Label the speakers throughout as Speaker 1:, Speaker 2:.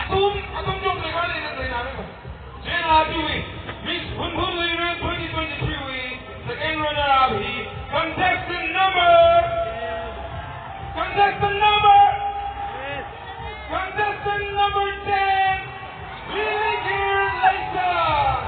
Speaker 1: atom jom le kali na le na me. Jena Tiwi, Miss Hunhun Leader 2023, second runner up he, contestant number 10, Lily Gear Layton.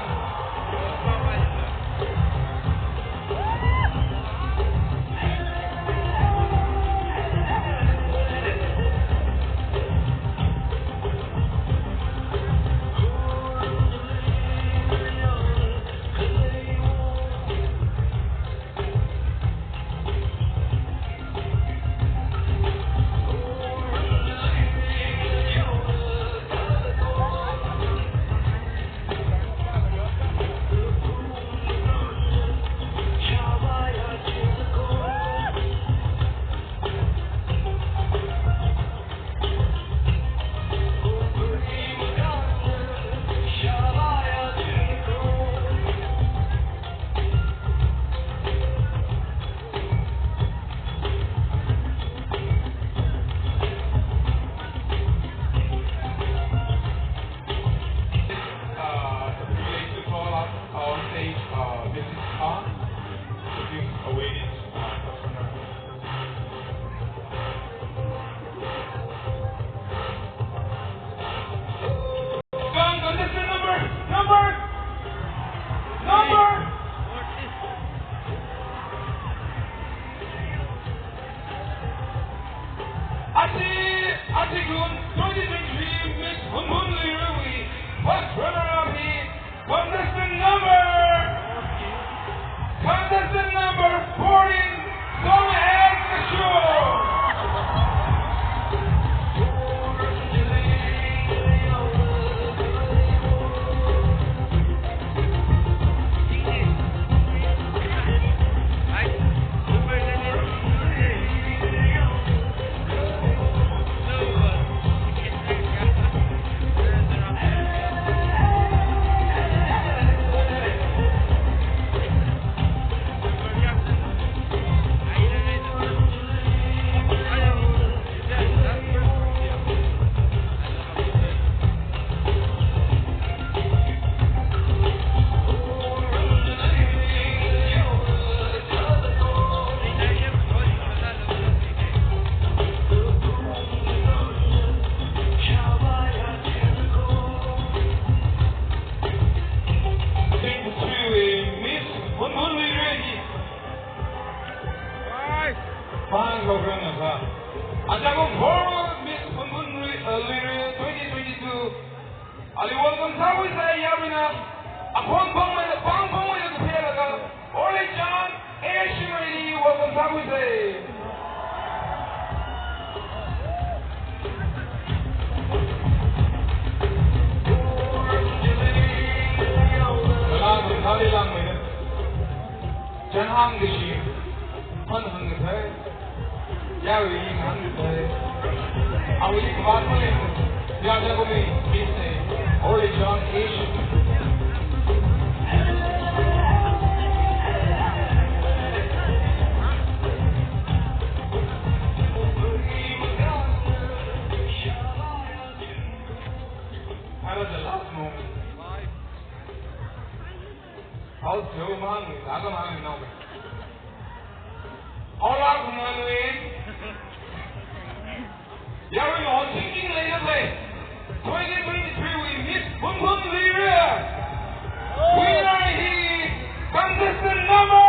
Speaker 1: Atigun 2023 Miss Hunhun Leader, first runner up here, contestant number 14, Songhae Kishore. Fine programmers, Ajago for Miss Hunhun Leader 2022. Ali welcome Tawi say Yamina. Upon Pong with the Pelaga. Ole John, Asian ready, welcome Tawi say. Janhang Dishi, Hunhun Leader. Yeah, we can do it. I will leave one minute. Yeah, that will be Miss Ole John Asian. That was the last moment. How's Joe Man? I don't know. All out from one way. Yeah, we're all thinking later play. 2023 we Miss Hunhun Leader. Winner is contestant number